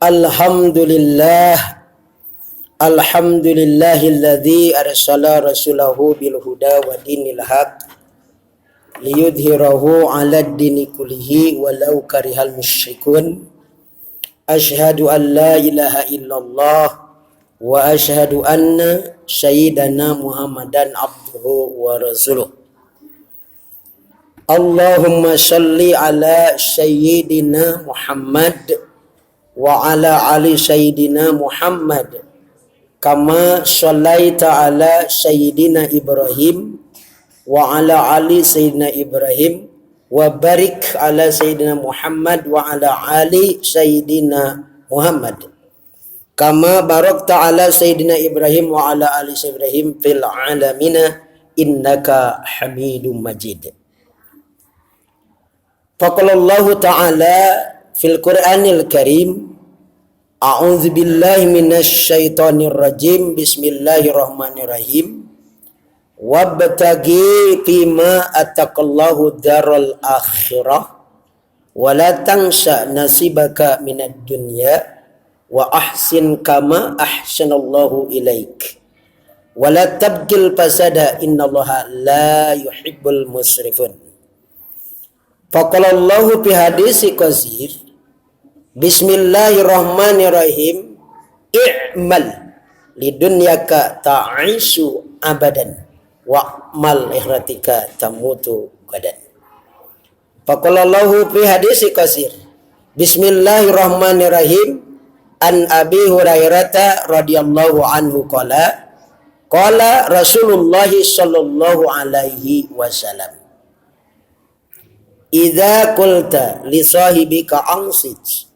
Alhamdulillah, alhamdulillahilladzi arsala rasulahu bil huda wa dinil haq liyudhhirahu 'alad dini kullihi walau karihal musyrikun. Asyhadu an la ilaha illallah wa asyhadu anna sayyidana Muhammadan abduhu wa rasuluh. Allahumma shalli ala sayyidina Muhammad wa ala ali sayyidina Muhammad kama shallaita ala sayyidina Ibrahim wa ala ali sayyidina Ibrahim wa barik ala sayyidina Muhammad wa ala ali sayyidina Muhammad kama barakta ala sayyidina Ibrahim wa ala ali sayyidina Ibrahim fil alamina innaka Hamidum Majid. Faqalallahu ta'ala fil Qur'anil Karim, a'udzu billahi minasy syaithanir rajim, bismillahirrahmanirrahim. Wabtaghi fima ataqallahu daral akhirah wa la tansa nasibaka minad dunya wa ahsin kama ahsanallahu ilaik wa la tabghil fasada innallaha la yuhibbul musrifin. Faqalallahu fi hadisi qasir, bismillahirrahmanirrahim, i'mal lidunyaka ta'ishu abadan wa'mal ihratika tamutu gadan. Faqalallahu fi hadisi qasir, bismillahirrahmanirrahim, an Abi Hurairah radhiyallahu anhu qala Rasulullah sallallahu alaihi wasallam, idza qulta li sahibika ansit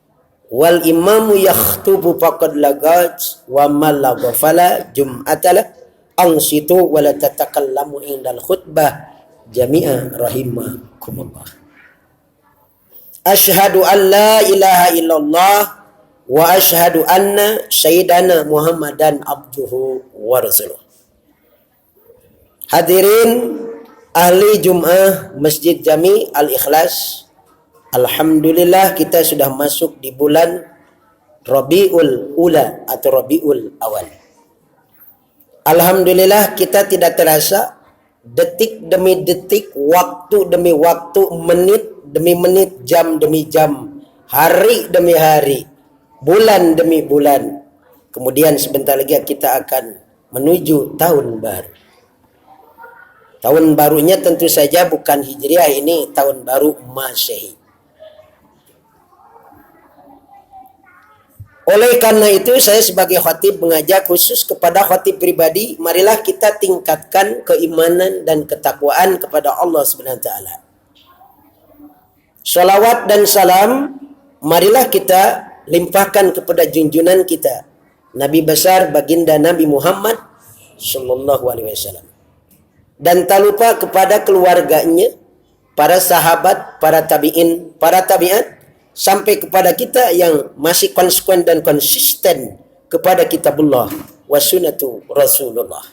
wal imamu yakhtubu faqad lagat wa man laghafala jum'atala ansitu wa la tatakallamu indal khutbah jami'a rahimakumullah. Asyhadu an la ilaha illallah wa asyhadu anna sayyidana Muhammadan abduhu wa rasuluh. Hadirin ahli Jum'ah Masjid Jami Al-Ikhlas, alhamdulillah kita sudah masuk di bulan Rabiul Ula atau Rabiul Awal. Alhamdulillah kita tidak terasa, detik demi detik, waktu demi waktu, menit demi menit, jam demi jam, hari demi hari, bulan demi bulan. Kemudian sebentar lagi kita akan menuju tahun baru. Tahun barunya tentu saja bukan Hijriah, ini tahun baru Masehi. Oleh karena itu saya sebagai khatib mengajak khusus kepada khatib pribadi, marilah kita tingkatkan keimanan dan ketakwaan kepada Allah Subhanahu wa taala. Salawat dan salam marilah kita limpahkan kepada junjungan kita, Nabi besar baginda Nabi Muhammad sallallahu alaihi wasallam. Dan tak lupa kepada keluarganya, para sahabat, para tabi'in, para tabi'at, sampai kepada kita yang masih konsekuen dan konsisten kepada kitabullah wa sunnatu Rasulullah.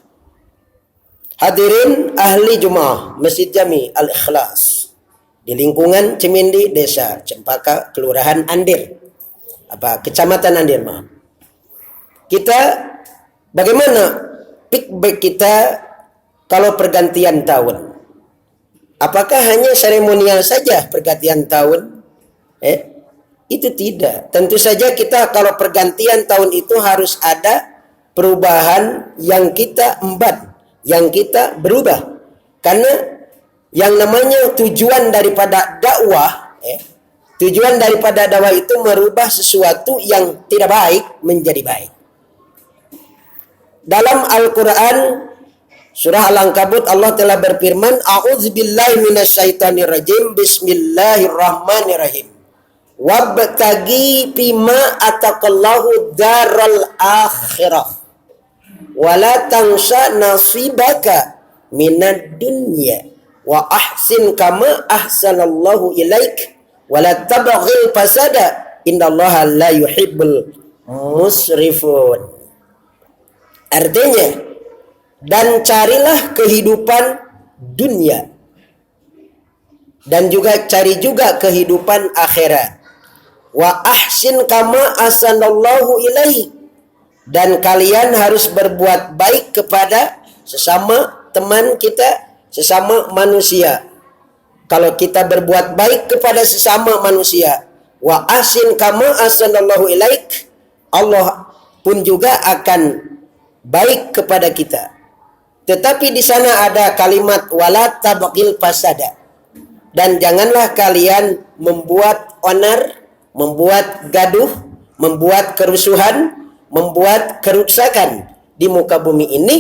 Hadirin ahli Jum'ah Masjid Jami Al-Ikhlas di lingkungan Cimindi, Desa Cempaka, Kelurahan Andir, Kecamatan Andir, maaf. Kita bagaimana feedback kita kalau pergantian tahun? Apakah hanya seremonial saja pergantian tahun? Itu tidak. Tentu saja kita kalau pergantian tahun itu harus ada perubahan yang kita emban, yang kita berubah. Karena yang namanya tujuan daripada dakwah, tujuan daripada dakwah itu merubah sesuatu yang tidak baik menjadi baik. Dalam Al-Quran Surah Al-Ankabut Allah telah berfirman, a'udzubillahi minasyaitonir rajim, bismillahirrahmanirrahim. Wabtaghi fima ataqallahu daral akhirah wa la tansa nasibaka minad dunya wa ahsin kama ahsanallahu ilaik wa la tabghil fasada innallaha la yuhibbul musrifun. Artinya, dan carilah kehidupan dunia dan juga cari juga kehidupan akhirat. Wa ahsin kama ahsanallahu ilaik. Dan kalian harus berbuat baik kepada sesama teman kita, sesama manusia. Kalau kita berbuat baik kepada sesama manusia, wa ahsin kama ahsanallahu ilaik, Allah pun juga akan baik kepada kita. Tetapi di sana ada kalimat wala tabghil fasada. Dan janganlah kalian membuat onar, membuat gaduh, membuat kerusuhan, membuat kerusakan di muka bumi ini.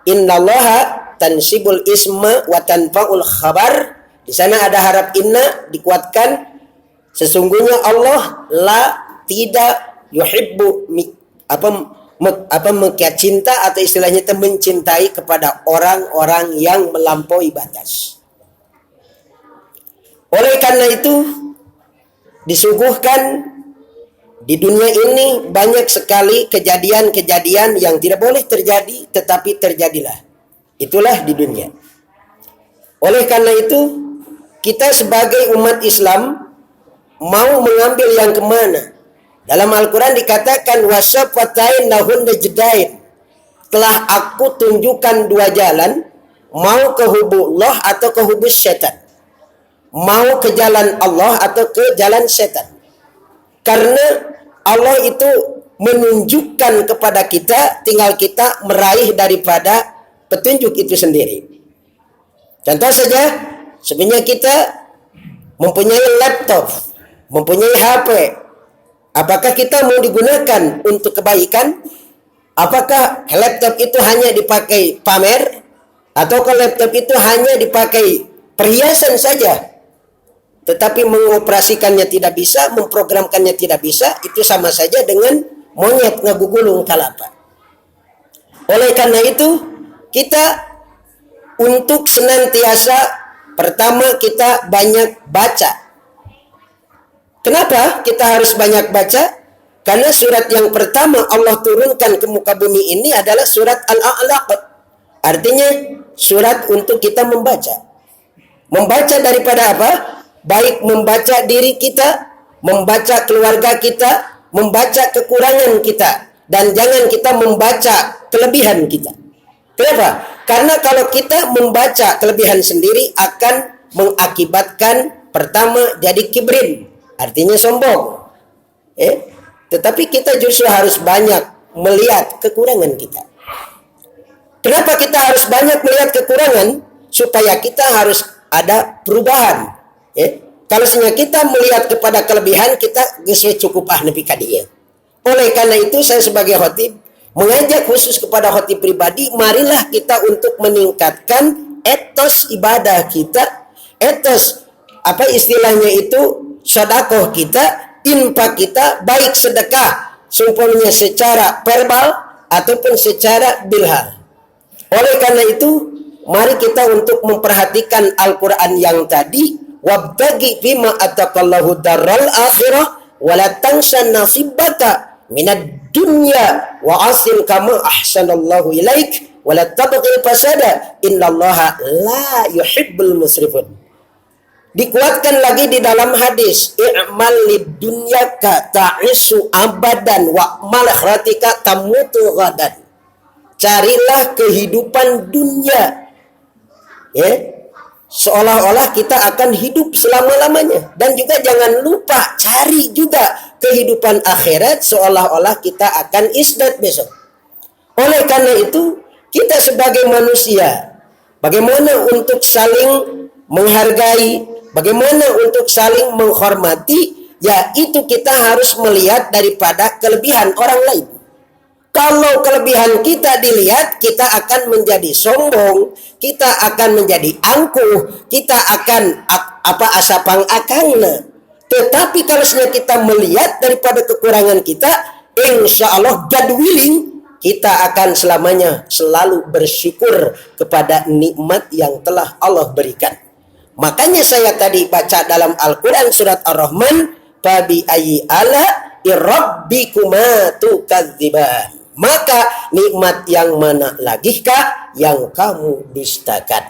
Innallaha tansibul isma wa tanfa'ul khabar. Di sana ada harap inna dikuatkan. Sesungguhnya Allah tidak yuhibbu cinta atau istilahnya itu mencintai kepada orang-orang yang melampaui batas. Oleh karena itu disuguhkan di dunia ini banyak sekali kejadian-kejadian yang tidak boleh terjadi, tetapi terjadilah. Itulah di dunia. Oleh karena itu, kita sebagai umat Islam mau mengambil yang kemana? Dalam Al-Quran dikatakan, wasafatain lahun najdain. Telah aku tunjukkan dua jalan, mau ke hubullah atau ke hubus syaitan. Mau ke jalan Allah atau ke jalan setan. Karena Allah itu menunjukkan kepada kita, tinggal kita meraih daripada petunjuk itu sendiri. Contoh saja, sebenarnya kita mempunyai laptop, mempunyai HP. Apakah kita mau digunakan untuk kebaikan? Apakah laptop itu hanya dipakai pamer? Ataukah laptop itu hanya dipakai perhiasan saja? Tetapi mengoperasikannya tidak bisa, memprogramkannya tidak bisa, itu sama saja dengan monyet ngagugulung kalapa. Oleh karena itu, kita untuk senantiasa, pertama kita banyak baca. Kenapa kita harus banyak baca? Karena surat yang pertama Allah turunkan ke muka bumi ini adalah surat Al-A'laq. Artinya surat untuk kita membaca. Membaca daripada apa? Baik membaca diri kita, membaca keluarga kita, membaca kekurangan kita, dan jangan kita membaca kelebihan kita. Kenapa? Karena kalau kita membaca kelebihan sendiri akan mengakibatkan pertama jadi kibrin, artinya sombong. Tetapi kita justru harus banyak melihat kekurangan kita. Kenapa kita harus banyak melihat kekurangan? Supaya kita harus ada perubahan. Kalau sebenarnya kita melihat kepada kelebihan, kita geus cukup nepi ka dieu. Oleh karena itu saya sebagai khatib mengajak khusus kepada khatib pribadi, marilah kita untuk meningkatkan etos ibadah kita, etos apa istilahnya itu sedekah kita, infak kita, baik sedekah seumpamanya secara verbal ataupun secara bilhal. Oleh karena itu, mari kita untuk memperhatikan Al-Quran yang tadi, wabtagi fima atakallahu darral akhirah wala tansa nasibaka minad dunya wa asil kama ahsanallahu ilaik wala tabghil fasada innallaha la yuhibbul musrifun. Dikuatkan lagi di dalam hadis, i'mal lid dunyaka ta'isu abadan wa mal akhratika tamutu ghadan. Carilah kehidupan dunia, seolah-olah kita akan hidup selama-lamanya. Dan juga jangan lupa cari juga kehidupan akhirat, seolah-olah kita akan isdat besok. Oleh karena itu, kita sebagai manusia, bagaimana untuk saling menghargai, bagaimana untuk saling menghormati, yaitu kita harus melihat daripada kelebihan orang lain. Kalau kelebihan kita dilihat, kita akan menjadi sombong, kita akan menjadi angkuh, kita akan asapang akangna. Tetapi kalau sudah kita melihat daripada kekurangan kita, insya Allah God willing, kita akan selamanya selalu bersyukur kepada nikmat yang telah Allah berikan. Makanya saya tadi baca dalam Al-Quran surat Ar-Rahman, fabi ayyi ala rabbikuma tukadziban. Maka nikmat yang mana lagikah yang kamu dustakan?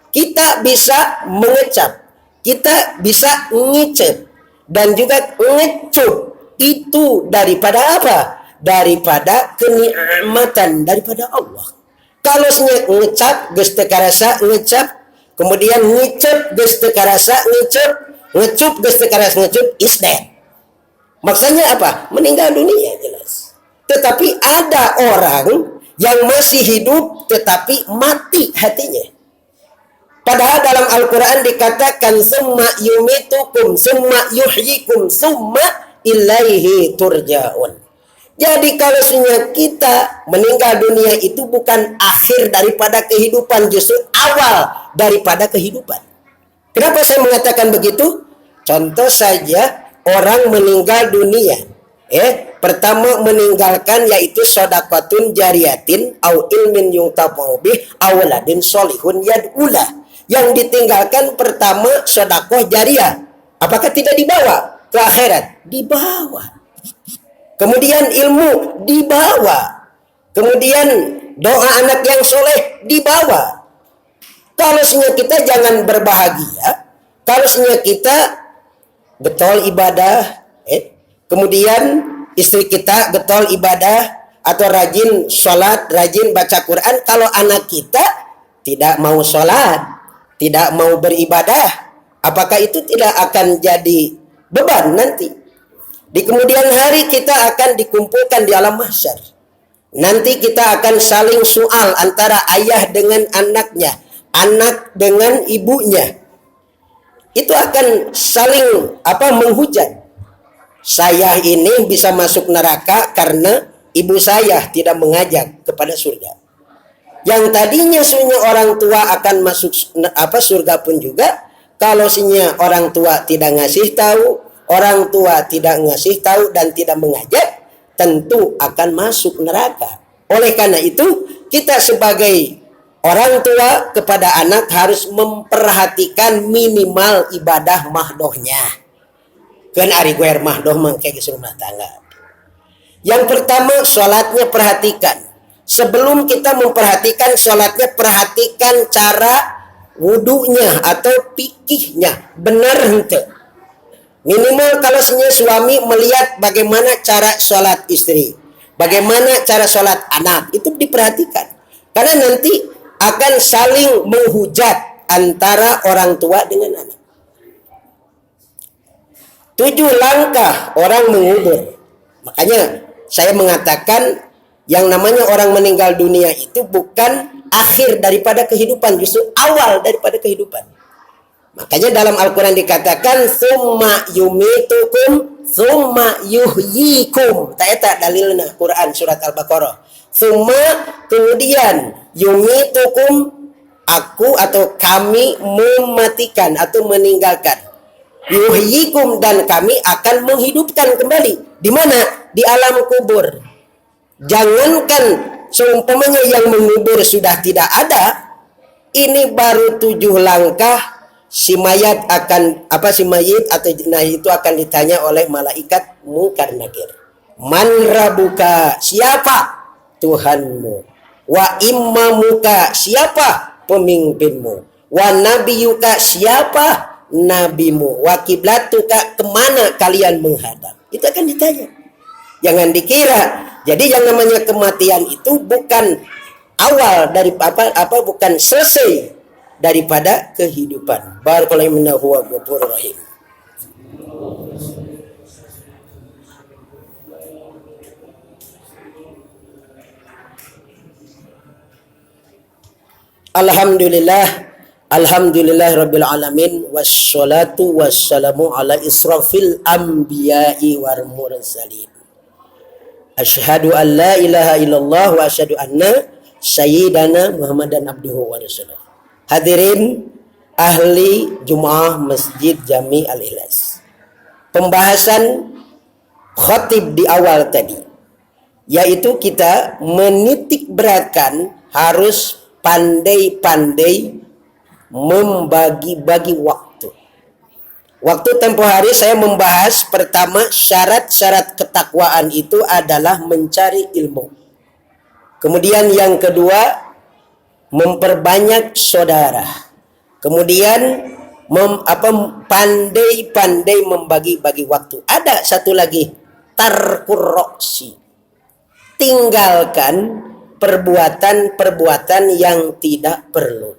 Kita bisa mengecap, kita bisa ngicep, dan juga ngecup itu daripada apa? Daripada kenikmatan daripada Allah. Kalau ngecap geus teu karasa ngecap, kemudian ngicep geus teu karasa ngicep, ngecup geus teu karasa ngecup, is dead. Maksudnya apa? Meninggal dunia jelas. Tetapi ada orang yang masih hidup tetapi mati hatinya. Padahal dalam Al-Quran dikatakan summa yumitukum summa yuhyikum summa ilaihi turja'un. Jadi kalau kita meninggal dunia itu bukan akhir daripada kehidupan, justru awal daripada kehidupan. Kenapa saya mengatakan begitu? Contoh saja orang meninggal dunia. Pertama meninggalkan yaitu shadaqatun jariyatin au ilmin yuntafa'u bih aw waladin sholihun yad'ulah. Yang ditinggalkan pertama sedekah jariah. Apakah tidak dibawa ke akhirat? Dibawa. Kemudian ilmu dibawa. Kemudian doa anak yang soleh dibawa. Kalau kita jangan berbahagia, kalau kita getol ibadah, kemudian istri kita getol ibadah atau rajin sholat, rajin baca Quran, kalau anak kita tidak mau sholat, tidak mau beribadah, apakah itu tidak akan jadi beban nanti? Di kemudian hari kita akan dikumpulkan di alam mahsyar. Nanti kita akan saling soal antara ayah dengan anaknya, anak dengan ibunya. Itu akan saling menghujat. Saya ini bisa masuk neraka karena ibu saya tidak mengajak kepada surga. Yang tadinya orang tua akan masuk surga pun juga, kalau orang tua tidak ngasih tahu, orang tua tidak ngasih tahu dan tidak mengajak, tentu akan masuk neraka. Oleh karena itu, kita sebagai orang tua kepada anak harus memperhatikan minimal ibadah mahdohnya. Kan ari guer mahdoh mangke geus rumah tangga. Yang pertama, sholatnya perhatikan. Sebelum kita memperhatikan sholatnya, perhatikan cara wudunya atau fikihnya. Benar ente. Minimal kalau suami melihat bagaimana cara sholat istri, bagaimana cara sholat anak, itu diperhatikan. Karena nanti akan saling menghujat antara orang tua dengan anak. 7 langkah orang mengubur. Makanya saya mengatakan yang namanya orang meninggal dunia itu bukan akhir daripada kehidupan, justru awal daripada kehidupan. Makanya dalam Al-Quran dikatakan summa yumitukum summa yuhyikum. Ta'eta dalilna Quran surat Al-Baqarah. Summa kemudian yumitukum, aku atau kami mematikan atau meninggalkan. Yuhyikum, dan kami akan menghidupkan kembali. Di mana? Di alam kubur. Jangankan seumpamanya yang mengubur sudah tidak ada, ini baru 7 langkah si mayat akan si mayit atau jenazah itu akan ditanya oleh malaikat Munkar Nakir. Man rabbuka, siapa Tuhanmu? Wa immamuka, siapa pemimpinmu? Wa nabiyuka, siapa nabimu? Wa kiblatuka, kemana kalian menghadap? Itu akan ditanya. Jangan dikira. Jadi yang namanya kematian itu bukan awal dari bukan selesai daripada kehidupan. Barakallahu wa ghafurur rahim. Alhamdulillah rabbil alamin, wassalatu wassalamu ala israfil anbiya'i wal mursalin. Asyhadu an la ilaha illallah wa asyhadu anna sayyidana Muhammadan abduhu wa rasuluh. Hadirin ahli Jumu'ah Masjid Jami Al-Ikhlas. Pembahasan khatib di awal tadi, yaitu kita menitik beratkan harus pandai-pandai membagi-bagi waktu. Waktu tempo hari saya membahas pertama syarat-syarat ketakwaan itu adalah mencari ilmu. Kemudian yang kedua memperbanyak saudara. Kemudian pandai-pandai membagi-bagi waktu. Ada satu lagi, tarkurroksi, tinggalkan perbuatan-perbuatan yang tidak perlu.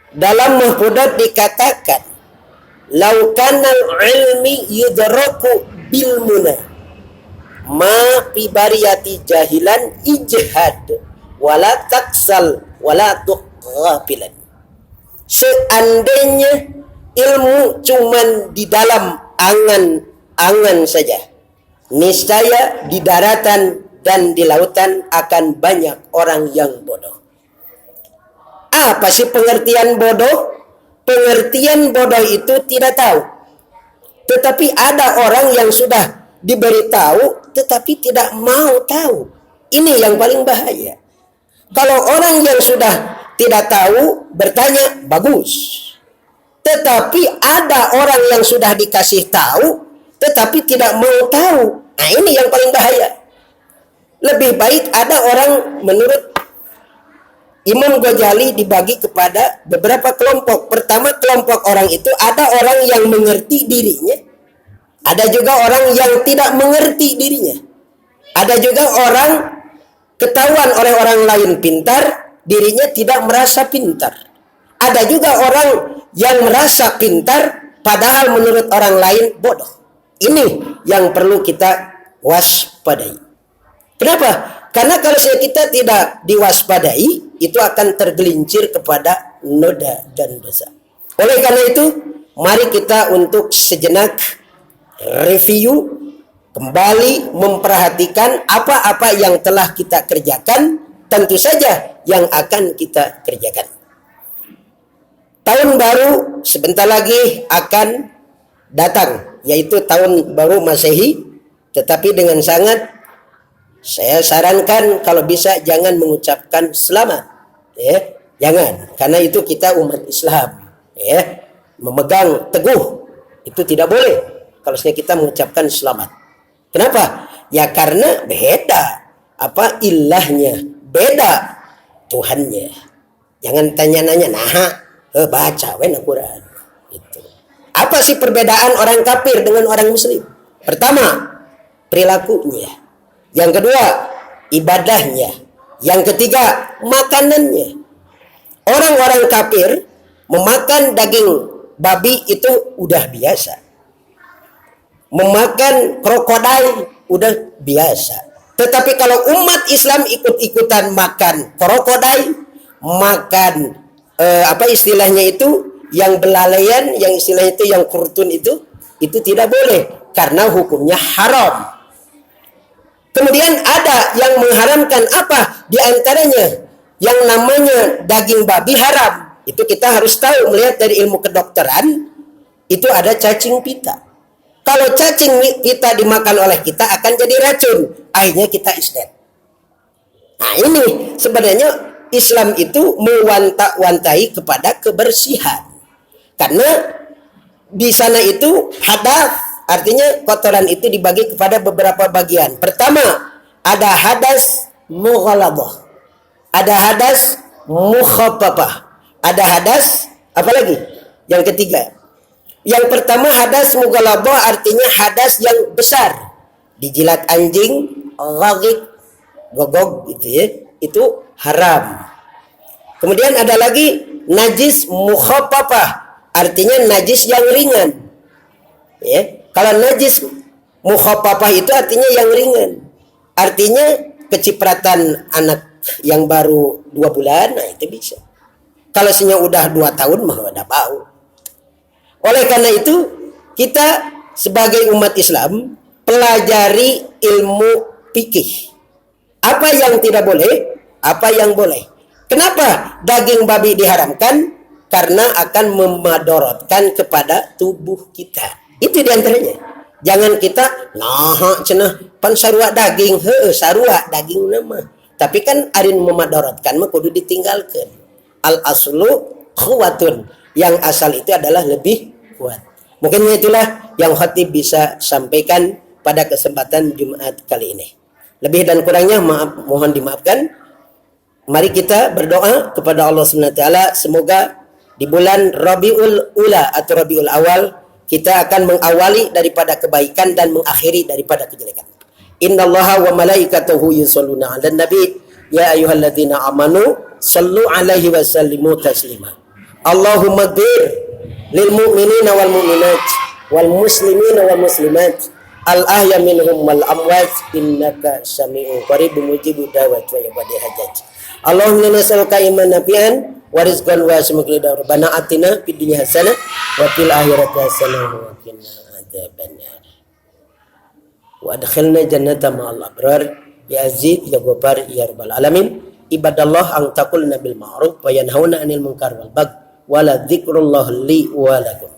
Dalam Mahfudat dikatakan, laukanal ilmi yudraku bil muna ma pibariyati jahilan ijhad wala taksal wala tuqafilan. Seandainya ilmu cuman di dalam angan-angan saja, niscaya di daratan dan di lautan akan banyak orang yang bodoh. Apa sih pengertian bodoh? Pengertian bodoh itu tidak tahu. Tetapi ada orang yang sudah diberitahu tetapi tidak mau tahu. Ini yang paling bahaya. Kalau orang yang sudah tidak tahu bertanya, bagus. Tetapi ada orang yang sudah dikasih tahu tetapi tidak mau tahu. Nah, ini yang paling bahaya. Lebih baik ada orang, menurut Imam Ghazali, dibagi kepada beberapa kelompok. Pertama, kelompok orang itu ada orang yang mengerti dirinya, ada juga orang yang tidak mengerti dirinya. Ada juga orang ketahuan oleh orang lain pintar, dirinya tidak merasa pintar. Ada juga orang yang merasa pintar padahal menurut orang lain bodoh. Ini yang perlu kita waspadai. Kenapa? Karena kalau kita tidak diwaspadai, itu akan tergelincir kepada noda dan dosa. Oleh karena itu, mari kita untuk sejenak review, kembali memperhatikan apa-apa yang telah kita kerjakan, tentu saja yang akan kita kerjakan. Tahun baru sebentar lagi akan datang, yaitu tahun baru Masehi, tetapi dengan sangat saya sarankan kalau bisa jangan mengucapkan selamat, ya, jangan, karena itu kita umat Islam, ya, memegang teguh itu tidak boleh kalau kita mengucapkan selamat. Kenapa? Ya karena beda ilahnya, beda Tuhannya. Jangan tanya-nanya, baca Quran. Itu. Apa sih perbedaan orang kafir dengan orang Muslim? Pertama, perilakunya. Yang kedua, ibadahnya. Yang ketiga, makanannya. Orang-orang kafir memakan daging babi itu udah biasa. Memakan krokodil udah biasa. Tetapi kalau umat Islam ikut-ikutan makan krokodil, makan istilahnya itu yang belalaian, yang istilahnya itu yang kurtun itu tidak boleh karena hukumnya haram. Kemudian ada yang mengharamkan apa? Di antaranya yang namanya daging babi haram. Itu kita harus tahu, melihat dari ilmu kedokteran, itu ada cacing pita. Kalau cacing pita dimakan oleh kita akan jadi racun. Akhirnya kita isdet. Nah ini sebenarnya Islam itu mewanti-wanti kepada kebersihan. Karena di sana itu hadas. Artinya kotoran itu dibagi kepada beberapa bagian. Pertama, ada hadas mughalabah. Ada hadas mukhaffafah. Ada hadas, apa lagi? Yang ketiga. Yang pertama hadas mughalabah artinya hadas yang besar. Dijilat anjing, ghagik, gogog gitu ya. Itu haram. Kemudian ada lagi najis mukhaffafah. Artinya najis yang ringan. Ya. Kalau najis mukhaffafah itu artinya yang ringan. Artinya kecipratan anak yang baru 2 bulan, nah itu bisa. Kalau udah 2 tahun mah udah bau. Oleh karena itu, kita sebagai umat Islam pelajari ilmu fikih. Apa yang tidak boleh, apa yang boleh. Kenapa daging babi diharamkan? Karena akan memadorotkan kepada tubuh kita. Itu diantaranya. Jangan kita pan sarua daging, sarua daging nama. Tapi kan arin memadaratkan mah kudu ditinggalkan. Al aslu khuwatun. Yang asal itu adalah lebih kuat. Mungkin itulah yang khatib bisa sampaikan pada kesempatan Jumat kali ini. Lebih dan kurangnya mohon dimaafkan. Mari kita berdoa kepada Allah Subhanahu wa taala, semoga Di bulan Rabiul Ula atau Rabiul Awal, kita akan mengawali daripada kebaikan dan mengakhiri daripada kejelekan. Innallaha wa malaikatahu yusholluna 'alan nabi ya ayyuhalladzina amanu shallu 'alaihi wa sallimu taslima. Allahumma ighfir lil mu'minina wal mu'minat wal muslimina wal muslimat al ahya minhum wal amwat innaka sami'un qaribun mujibud da'wat wa yabadi hajaj. Allahumma nas'aluka imanan nafi'an wa rizqan wasi'an. Rabbana atina fid dunya hasanah wa fil akhirati hasanah wa qina adzabannar. Wa adkhilna jannata ma'al abrar ya aziz ya ghaffar ya rabbal alamin. Ibadallah ang taqulna bil ma'ruf wa yanhauna 'anil munkar wal baghi wa la dzikrullah li wa lakum.